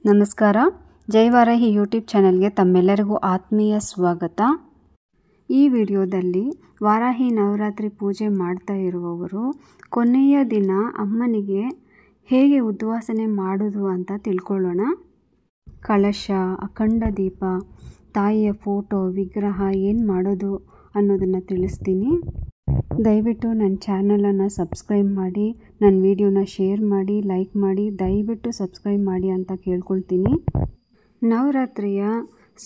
ನಮಸ್ಕಾರ. ಜೈವಾರಾಹಿ ಯೂಟ್ಯೂಬ್ ಚಾನೆಲ್ಗೆ ತಮ್ಮೆಲ್ಲರಿಗೂ ಆತ್ಮೀಯ ಸ್ವಾಗತ. ಈ ವಿಡಿಯೋದಲ್ಲಿ ವಾರಾಹಿ ನವರಾತ್ರಿ ಪೂಜೆ ಮಾಡ್ತಾ ಇರುವವರು ಕೊನೆಯ ದಿನ ಅಮ್ಮನಿಗೆ ಹೇಗೆ ಉದ್ವಾಸನೆ ಮಾಡೋದು ಅಂತ ತಿಳ್ಕೊಳ್ಳೋಣ. ಕಳಶ, ಅಖಂಡ ದೀಪ, ತಾಯಿಯ ಫೋಟೋ, ವಿಗ್ರಹ ಏನು ಮಾಡೋದು ಅನ್ನೋದನ್ನು ತಿಳಿಸ್ತೀನಿ. ದಯವಿಟ್ಟು ನನ್ನ ಚಾನಲನ್ನು ಸಬ್ಸ್ಕ್ರೈಬ್ ಮಾಡಿ, ನನ್ನ ವಿಡಿಯೋನ ಶೇರ್ ಮಾಡಿ, ಲೈಕ್ ಮಾಡಿ, ದಯವಿಟ್ಟು ಸಬ್ಸ್ಕ್ರೈಬ್ ಮಾಡಿ ಅಂತ ಕೇಳ್ಕೊಳ್ತೀನಿ. ನವರಾತ್ರಿಯ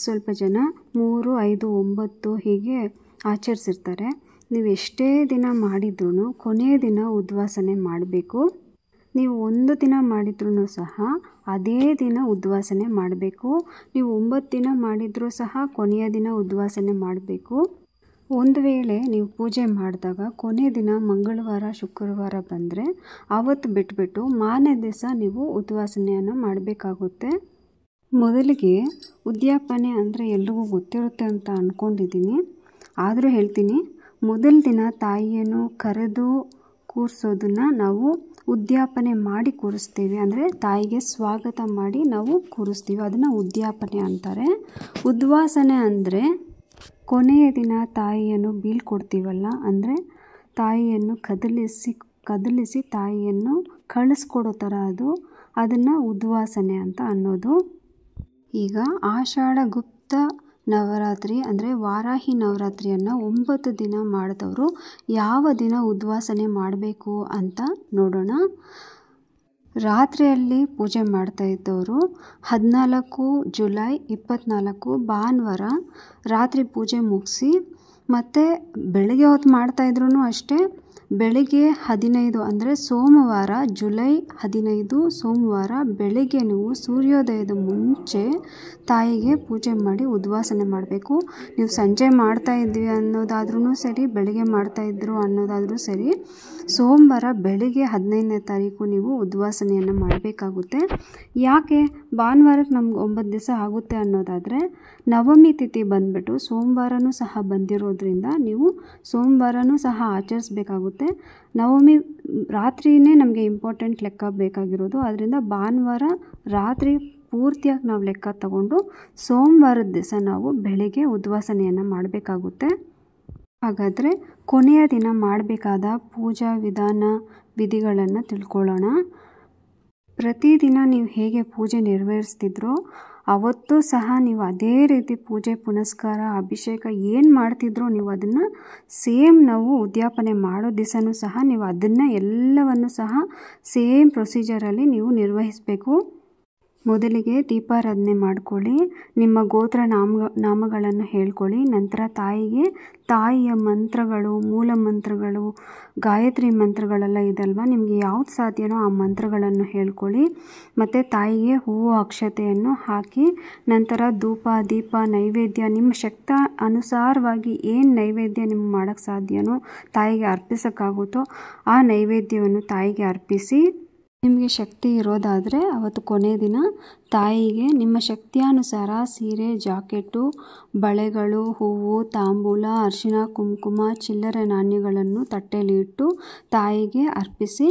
ಸ್ವಲ್ಪ ಜನ 3, 5, 9 ಹೀಗೆ ಆಚರಿಸಿರ್ತಾರೆ. ನೀವು ಎಷ್ಟೇ ದಿನ ಮಾಡಿದ್ರೂ ಕೊನೆಯ ದಿನ ಉದ್ವಾಸನೆ ಮಾಡಬೇಕು. ನೀವು 1 ದಿನ ಮಾಡಿದ್ರೂ ಸಹ ಅದೇ ದಿನ ಉದ್ವಾಸನೆ ಮಾಡಬೇಕು. ನೀವು 9 ದಿನ ಮಾಡಿದರೂ ಸಹ ಕೊನೆಯ ದಿನ ಉದ್ವಾಸನೆ ಮಾಡಬೇಕು. ಒಂದು ವೇಳೆ ನೀವು ಪೂಜೆ ಮಾಡಿದಾಗ ಕೊನೆಯ ದಿನ ಮಂಗಳವಾರ, ಶುಕ್ರವಾರ ಬಂದರೆ ಆವತ್ತು ಬಿಟ್ಬಿಟ್ಟು ಮಾರನೇ ದಿವಸ ನೀವು ಉದ್ವಾಸನೆಯನ್ನು ಮಾಡಬೇಕಾಗುತ್ತೆ. ಮೊದಲಿಗೆ ಉದ್ಯಾಪನೆ ಅಂದರೆ ಎಲ್ರಿಗೂ ಗೊತ್ತಿರುತ್ತೆ ಅಂತ ಅಂದ್ಕೊಂಡಿದ್ದೀನಿ, ಆದರೂ ಹೇಳ್ತೀನಿ. ಮೊದಲ ದಿನ ತಾಯಿಯನ್ನು ಕರೆದು ಕೂರಿಸೋದನ್ನು ನಾವು ಉದ್ಯಾಪನೆ ಮಾಡಿ ಕೂರಿಸ್ತೀವಿ. ಅಂದರೆ ತಾಯಿಗೆ ಸ್ವಾಗತ ಮಾಡಿ ನಾವು ಕೂರಿಸ್ತೀವಿ, ಅದನ್ನು ಉದ್ಯಾಪನೆ ಅಂತಾರೆ. ಉದ್ವಾಸನೆ ಅಂದರೆ ಕೊನೆಯ ದಿನ ತಾಯಿಯನ್ನು ಬೀಳ್ಕೊಡ್ತೀವಲ್ಲ, ಅಂದರೆ ತಾಯಿಯನ್ನು ಕದಲಿಸಿ ತಾಯಿಯನ್ನು ಕಳಿಸ್ಕೊಡೋ ಥರ ಅದನ್ನು ಉದ್ವಾಸನೆ ಅಂತ ಅನ್ನೋದು. ಈಗ ಆಷಾಢ ಗುಪ್ತ ನವರಾತ್ರಿ ಅಂದರೆ ವಾರಾಹಿ ನವರಾತ್ರಿಯನ್ನು 9 ದಿನ ಮಾಡಿದವರು ಯಾವ ದಿನ ಉದ್ವಾಸನೆ ಮಾಡಬೇಕು ಅಂತ ನೋಡೋಣ. ರಾತ್ರಿಯಲ್ಲಿ ಪೂಜೆ ಮಾಡ್ತಾ ಇದ್ದವರು 14 ಜುಲೈ 24 ಭಾನುವಾರ ರಾತ್ರಿ ಪೂಜೆ ಮುಗಿಸಿ ಮತ್ತು ಬೆಳಗ್ಗೆ ಹೊತ್ತು ಮಾಡ್ತಾಯಿದ್ರು ಅಷ್ಟೇ. ಬೆಳಗ್ಗೆ 15 ಅಂದರೆ ಸೋಮವಾರ ಜುಲೈ 15 ಸೋಮವಾರ ಬೆಳಗ್ಗೆ ನೀವು ಸೂರ್ಯೋದಯದ ಮುಂಚೆ ತಾಯಿಗೆ ಪೂಜೆ ಮಾಡಿ ಉದ್ವಾಸನೆ ಮಾಡಬೇಕು. ನೀವು ಸಂಜೆ ಮಾಡ್ತಾಯಿದ್ವಿ ಅನ್ನೋದಾದ್ರೂ ಸರಿ, ಬೆಳಗ್ಗೆ ಮಾಡ್ತಾಯಿದ್ರು ಅನ್ನೋದಾದರೂ ಸರಿ, ಸೋಮವಾರ ಬೆಳಗ್ಗೆ 15ನೇ ತಾರೀಕು ನೀವು ಉದ್ವಾಸನೆಯನ್ನು ಮಾಡಬೇಕಾಗುತ್ತೆ. ಯಾಕೆ ಭಾನುವಾರಕ್ಕೆ ನಮ್ಗೆ 9 ದಿವಸ ಆಗುತ್ತೆ ಅನ್ನೋದಾದರೆ, ನವಮಿ ತಿಥಿ ಬಂದುಬಿಟ್ಟು ಸೋಮವಾರನೂ ಸಹ ಬಂದಿರೋದ್ರಿಂದ ನೀವು ಸೋಮವಾರನೂ ಸಹ ಆಚರಿಸ್ಬೇಕಾಗುತ್ತೆ. ನವಮಿ ರಾತ್ರಿಯೇ ನಮಗೆ ಇಂಪಾರ್ಟೆಂಟ್ ಲೆಕ್ಕ ಬೇಕಾಗಿರೋದು, ಅದರಿಂದ ಭಾನುವಾರ ರಾತ್ರಿ ಪೂರ್ತಿಯಾಗಿ ನಾವು ಲೆಕ್ಕ ತಗೊಂಡು ಸೋಮವಾರದ ದಿವಸ ನಾವು ಬೆಳಿಗ್ಗೆ ಉದ್ವಾಸನೆಯನ್ನು ಮಾಡಬೇಕಾಗುತ್ತೆ. ಹಾಗಾದರೆ ಕೊನೆಯ ದಿನ ಮಾಡಬೇಕಾದ ಪೂಜಾ ವಿಧಿಗಳನ್ನು ತಿಳ್ಕೊಳ್ಳೋಣ. ಪ್ರತಿದಿನ ನೀವು ಹೇಗೆ ಪೂಜೆ ನೆರವೇರಿಸ್ತಿದ್ರೋ ಅವತ್ತು ಸಹ ನೀವು ಅದೇ ರೀತಿ ಪೂಜೆ ಪುನಸ್ಕಾರ ಅಭಿಷೇಕ ಏನು ಮಾಡ್ತಿದ್ರೋ ನೀವು ಅದನ್ನು ಸೇಮ್ ನಾವು ಉದ್ಯಾಪನೆ ಮಾಡೋ ದಿವಸನೂ ಸಹ ನೀವು ಅದನ್ನು ಎಲ್ಲವನ್ನು ಸಹ ಸೇಮ್ ಪ್ರೊಸೀಜರಲ್ಲಿ ನೀವು ನಿರ್ವಹಿಸಬೇಕು. ಮೊದಲಿಗೆ ದೀಪಾರಾಧನೆ ಮಾಡ್ಕೊಳ್ಳಿ, ನಿಮ್ಮ ಗೋತ್ರ ನಾಮಗಳನ್ನು ಹೇಳ್ಕೊಳ್ಳಿ. ನಂತರ ತಾಯಿಯ ಮಂತ್ರಗಳು, ಮೂಲ ಮಂತ್ರಗಳು, ಗಾಯತ್ರಿ ಮಂತ್ರಗಳೆಲ್ಲ ಇದಲ್ವ, ನಿಮಗೆ ಯಾವ್ದು ಸಾಧ್ಯನೋ ಆ ಮಂತ್ರಗಳನ್ನು ಹೇಳ್ಕೊಳ್ಳಿ. ಮತ್ತು ತಾಯಿಗೆ ಹೂವು ಅಕ್ಷತೆಯನ್ನು ಹಾಕಿ ನಂತರ ಧೂಪ, ದೀಪ, ನೈವೇದ್ಯ ನಿಮ್ಮ ಶಕ್ತಿ ಅನುಸಾರವಾಗಿ ಏನು ನೈವೇದ್ಯ ನಿಮ್ಗೆ ಮಾಡೋಕ್ಕೆ ಸಾಧ್ಯನೋ, ತಾಯಿಗೆ ಅರ್ಪಿಸೋಕ್ಕಾಗುತ್ತೋ ಆ ನೈವೇದ್ಯವನ್ನು ತಾಯಿಗೆ ಅರ್ಪಿಸಿ. ನಿಮಗೆ ಶಕ್ತಿ ಇರೋದಾದರೆ ಅವತ್ತು ಕೊನೆ ದಿನ ತಾಯಿಗೆ ನಿಮ್ಮ ಶಕ್ತಿಯಾನುಸಾರ ಸೀರೆ, ಜಾಕೆಟು, ಬಳೆಗಳು, ಹೂವು, ತಾಂಬೂಲ, ಅರಿಶಿನ, ಕುಂಕುಮ, ಚಿಲ್ಲರೆ ನಾಣ್ಯಗಳನ್ನು ತಟ್ಟೆಯಲ್ಲಿ ಇಟ್ಟು ತಾಯಿಗೆ ಅರ್ಪಿಸಿ.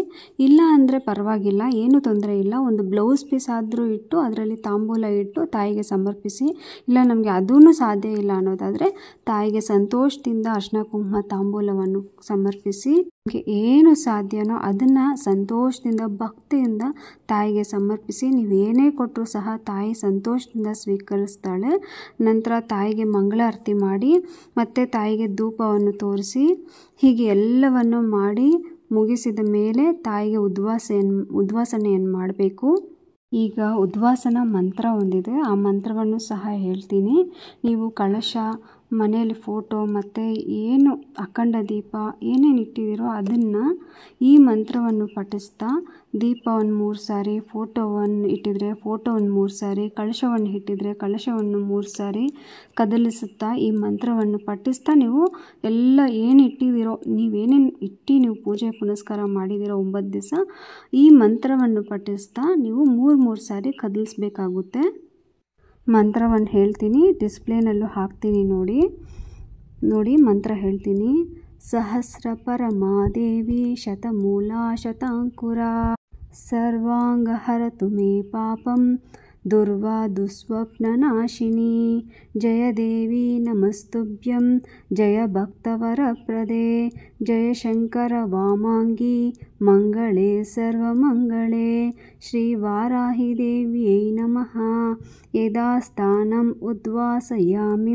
ಇಲ್ಲ ಅಂದರೆ ಪರವಾಗಿಲ್ಲ, ಏನೂ ತೊಂದರೆ ಇಲ್ಲ, ಒಂದು ಬ್ಲೌಸ್ ಪೀಸ್ ಆದರೂ ಇಟ್ಟು ಅದರಲ್ಲಿ ತಾಂಬೂಲ ಇಟ್ಟು ತಾಯಿಗೆ ಸಮರ್ಪಿಸಿ. ಇಲ್ಲ ನಮಗೆ ಅದೂ ಸಾಧ್ಯ ಇಲ್ಲ ಅನ್ನೋದಾದರೆ ತಾಯಿಗೆ ಸಂತೋಷದಿಂದ ಅರಿಶಿನ, ಕುಂಕುಮ, ತಾಂಬೂಲವನ್ನು ಸಮರ್ಪಿಸಿ. ನಿಮಗೆ ಏನು ಸಾಧ್ಯನೋ ಅದನ್ನು ಸಂತೋಷದಿಂದ ಭಕ್ತಿಯಿಂದ ತಾಯಿಗೆ ಸಮರ್ಪಿಸಿ. ನೀವು ಏನೇ ಕೊಟ್ಟರೂ ಸಹ ತಾಯಿ ಸಂತೋಷದಿಂದ ಸ್ವೀಕರಿಸ್ತಾಳೆ. ನಂತರ ತಾಯಿಗೆ ಮಂಗಳಾರತಿ ಮಾಡಿ ಮತ್ತು ತಾಯಿಗೆ ಧೂಪವನ್ನು ತೋರಿಸಿ ಹೀಗೆ ಎಲ್ಲವನ್ನು ಮಾಡಿ ಮುಗಿಸಿದ ಮೇಲೆ ತಾಯಿಗೆ ಉದ್ವಾಸನೆಯನ್ನು ಮಾಡಬೇಕು. ಈಗ ಉದ್ವಾಸನ ಮಂತ್ರ ಒಂದಿದೆ, ಆ ಮಂತ್ರವನ್ನು ಸಹ ಹೇಳ್ತೀನಿ. ನೀವು ಕಳಶ, ಮನೆಯಲ್ಲಿ ಫೋಟೋ ಮತ್ತು ಏನು ಅಖಂಡ ದೀಪ ಏನೇನು ಇಟ್ಟಿದ್ದೀರೋ ಅದನ್ನು ಈ ಮಂತ್ರವನ್ನು ಪಠಿಸ್ತಾ ದೀಪವನ್ನು 3 ಸಾರಿ, ಫೋಟೋವನ್ನು ಇಟ್ಟಿದ್ರೆ ಫೋಟೋವನ್ನು 3 ಸಾರಿ, ಕಳಶವನ್ನು ಇಟ್ಟಿದ್ರೆ ಕಳಶವನ್ನು 3 ಸಾರಿ ಕದಲಿಸುತ್ತಾ ಈ ಮಂತ್ರವನ್ನು ಪಠಿಸ್ತಾ ನೀವು ಎಲ್ಲ ಏನು ಇಟ್ಟಿದ್ದೀರೋ, ನೀವೇನೇನು ಇಟ್ಟು ನೀವು ಪೂಜೆ ಪುನಸ್ಕಾರ ಮಾಡಿದ್ದೀರೋ 9 ದಿವಸ ಈ ಮಂತ್ರವನ್ನು ಪಠಿಸ್ತಾ ನೀವು 3 ಸಾರಿ ಕದಲಿಸ್ಬೇಕಾಗುತ್ತೆ. ಮಂತ್ರವನ್ನು ಹೇಳ್ತೀನಿ, ಡಿಸ್ಪ್ಲೇನಲ್ಲೂ ಹಾಕ್ತೀನಿ ನೋಡಿ ಮಂತ್ರ ಹೇಳ್ತೀನಿ. ಸಹಸ್ರ ಪರಮಾದೇವಿ ಶತಮೂಲ ಶತಾಂಕುರ ಸರ್ವಾಂಗ ಹರತು ಮೇ ಪಾಪಂ दुर्वा दुःस्वप्ननाशिनी जय देवी नमस्तुभ्यं जय भक्तवरप्रदे जय शङ्कर वामाङ्गी मङ्गले सर्वमङ्गले श्रीवाराहि देव्यै नमः। यदास्थानम् उद्वासयामि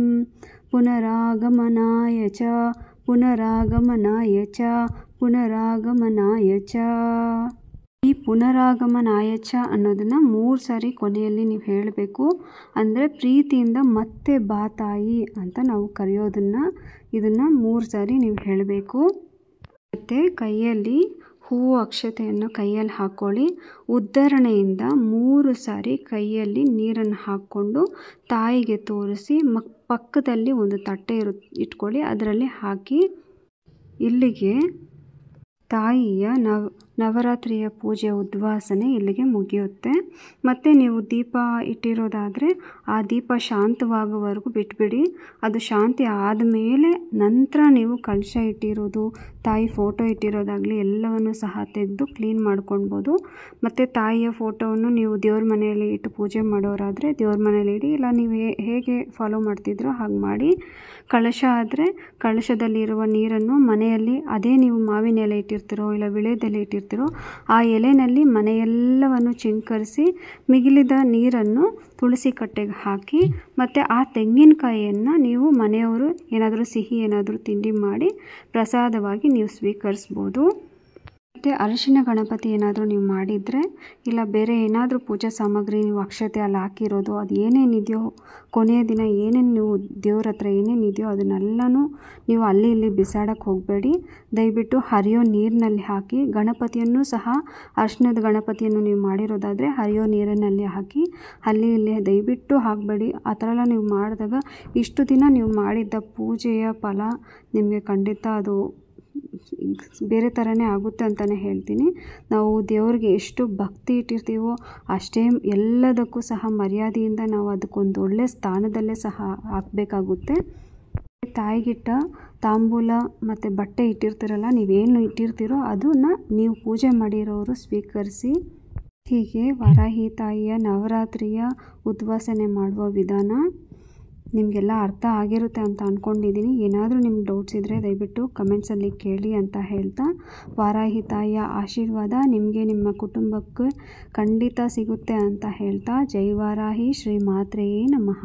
पुनरागमनाय च पुनरागमनाय च पुनरागमनाय च। ಈ ಪುನರಾಗಮನಾಯ ಚ ಅನ್ನೋದನ್ನು 3 ಸಾರಿ ಕೊನೆಯಲ್ಲಿ ನೀವು ಹೇಳಬೇಕು. ಅಂದರೆ ಪ್ರೀತಿಯಿಂದ ಮತ್ತೆ ಬಾ ತಾಯಿ ಅಂತ ನಾವು ಕರೆಯೋದನ್ನು ಇದನ್ನು 3 ಸಾರಿ ನೀವು ಹೇಳಬೇಕು. ಮತ್ತು ಕೈಯಲ್ಲಿ ಹೂವು ಅಕ್ಷತೆಯನ್ನು ಕೈಯಲ್ಲಿ ಹಾಕ್ಕೊಳ್ಳಿ. ಉದ್ಧರಣೆಯಿಂದ 3 ಸಾರಿ ಕೈಯಲ್ಲಿ ನೀರನ್ನು ಹಾಕ್ಕೊಂಡು ತಾಯಿಗೆ ತೋರಿಸಿ ಪಕ್ಕದಲ್ಲಿ ಒಂದು ತಟ್ಟೆ ಇಟ್ಕೊಳ್ಳಿ, ಅದರಲ್ಲಿ ಹಾಕಿ. ಇಲ್ಲಿಗೆ ತಾಯಿಯ ನವರಾತ್ರಿಯ ಪೂಜೆ ಉದ್ವಾಸನೆ ಇಲ್ಲಿಗೆ ಮುಗಿಯುತ್ತೆ. ಮತ್ತು ನೀವು ದೀಪ ಇಟ್ಟಿರೋದಾದರೆ ಆ ದೀಪ ಶಾಂತವಾಗುವವರೆಗೂ ಬಿಟ್ಬಿಡಿ. ಅದು ಶಾಂತಿ ಆದಮೇಲೆ ನಂತರ ನೀವು ಕಲಶ ಇಟ್ಟಿರೋದು, ತಾಯಿ ಫೋಟೋ ಇಟ್ಟಿರೋದಾಗಲಿ ಎಲ್ಲವನ್ನು ಸಹ ತೆಗೆದು ಕ್ಲೀನ್ ಮಾಡ್ಕೊಳ್ಬೋದು. ಮತ್ತು ತಾಯಿಯ ಫೋಟೋವನ್ನು ನೀವು ದೇವ್ರ ಮನೆಯಲ್ಲಿ ಇಟ್ಟು ಪೂಜೆ ಮಾಡೋರಾದರೆ ದೇವ್ರ ಮನೇಲಿ ಇಡಿ, ಇಲ್ಲ ನೀವು ಹೇಗೆ ಫಾಲೋ ಮಾಡ್ತಿದ್ರೋ ಹಾಗೆ ಮಾಡಿ. ಕಳಶ ಆದರೆ ಕಳಶದಲ್ಲಿರುವ ನೀರನ್ನು ಮನೆಯಲ್ಲಿ ಅದೇ ನೀವು ಮಾವಿನ ಎಲೆ ಇಟ್ಟಿರ್ತೀರೋ ಇಲ್ಲ ವಿಳೆದೆಲೆ ಇಟ್ಟಿರ್ತೀರೋ ಆ ಎಲೆಯಲ್ಲಿ ಮನೆಯೆಲ್ಲವನ್ನು ಚಿಂಕರಿಸಿ ಮಿಗಿಲಿದ ನೀರನ್ನು ತುಳಸಿ ಕಟ್ಟೆಗೆ ಹಾಕಿ. ಮತ್ತು ಆ ತೆಂಗಿನಕಾಯಿಯನ್ನು ನೀವು ಮನೆಯವರು ಏನಾದರೂ ಸಿಹಿ ಏನಾದರೂ ತಿಂಡಿ ಮಾಡಿ ಪ್ರಸಾದವಾಗಿ ನೀವು ಸ್ವೀಕರಿಸ್ಬೋದು. ಮತ್ತು ಅರಿಶಿನ ಗಣಪತಿ ಏನಾದರೂ ನೀವು ಮಾಡಿದರೆ ಇಲ್ಲ ಬೇರೆ ಏನಾದರೂ ಪೂಜಾ ಸಾಮಗ್ರಿ ನೀವು ಅಕ್ಷತೆ ಅಲ್ಲಿ ಹಾಕಿರೋದು ಅದು ಏನೇನಿದೆಯೋ ಕೊನೆಯ ದಿನ ಏನೇನು ನೀವು ದೇವ್ರ ಹತ್ರ ಏನೇನಿದೆಯೋ ಅದನ್ನೆಲ್ಲನೂ ನೀವು ಅಲ್ಲಿ ಇಲ್ಲಿ ಬಿಸಾಡೋಕ್ಕೆ ಹೋಗಬೇಡಿ. ದಯವಿಟ್ಟು ಹರಿಯೋ ನೀರಿನಲ್ಲಿ ಹಾಕಿ. ಗಣಪತಿಯನ್ನು ಸಹ ಅರಿಶಿನದ ಗಣಪತಿಯನ್ನು ನೀವು ಮಾಡಿರೋದಾದರೆ ಹರಿಯೋ ನೀರಿನಲ್ಲಿ ಹಾಕಿ, ಅಲ್ಲಿ ಇಲ್ಲಿ ದಯವಿಟ್ಟು ಹಾಕಬೇಡಿ. ಆ ಥರ ಎಲ್ಲ ನೀವು ಮಾಡಿದಾಗ ಇಷ್ಟು ದಿನ ನೀವು ಮಾಡಿದ್ದ ಪೂಜೆಯ ಫಲ ನಿಮಗೆ ಖಂಡಿತ ಅದು ಬೇರೆ ಥರನೇ ಆಗುತ್ತೆ ಅಂತಲೇ ಹೇಳ್ತೀನಿ. ನಾವು ದೇವ್ರಿಗೆ ಎಷ್ಟು ಭಕ್ತಿ ಇಟ್ಟಿರ್ತೀವೋ ಅಷ್ಟೇ ಎಲ್ಲದಕ್ಕೂ ಸಹ ಮರ್ಯಾದೆಯಿಂದ ನಾವು ಅದಕ್ಕೊಂದು ಒಳ್ಳೆಯ ಸ್ಥಾನದಲ್ಲೇ ಸಹ ಹಾಕಬೇಕಾಗುತ್ತೆ. ತಾಯಿಗಿಟ್ಟ ತಾಂಬೂಲ ಮತ್ತು ಬಟ್ಟೆ ಇಟ್ಟಿರ್ತೀರಲ್ಲ, ನೀವೇನು ಇಟ್ಟಿರ್ತೀರೋ ಅದನ್ನು ನೀವು ಪೂಜೆ ಮಾಡಿರೋರು ಸ್ವೀಕರಿಸಿ. ಹೀಗೆ ವಾರಾಹಿ ತಾಯಿಯ ನವರಾತ್ರಿಯ ಉದ್ವಾಸನೆ ಮಾಡುವ ವಿಧಾನ ನಿಮಗೆಲ್ಲ ಅರ್ಥ ಆಗಿರುತ್ತೆ ಅಂತ ಅಂದ್ಕೊಂಡಿದ್ದೀನಿ. ಏನಾದರೂ ನಿಮ್ಗೆ ಡೌಟ್ಸ್ ಇದ್ದರೆ ದಯವಿಟ್ಟು ಕಮೆಂಟ್ಸಲ್ಲಿ ಕೇಳಿ ಅಂತ ಹೇಳ್ತಾ, ವಾರಾಹಿ ತಾಯಿಯ ಆಶೀರ್ವಾದ ನಿಮಗೆ ನಿಮ್ಮ ಕುಟುಂಬಕ್ಕೆ ಖಂಡಿತ ಸಿಗುತ್ತೆ ಅಂತ ಹೇಳ್ತಾ, ಜೈ ವಾರಾಹಿ ಶ್ರೀ ಮಾತ್ರೆಯೇ ನಮಃ.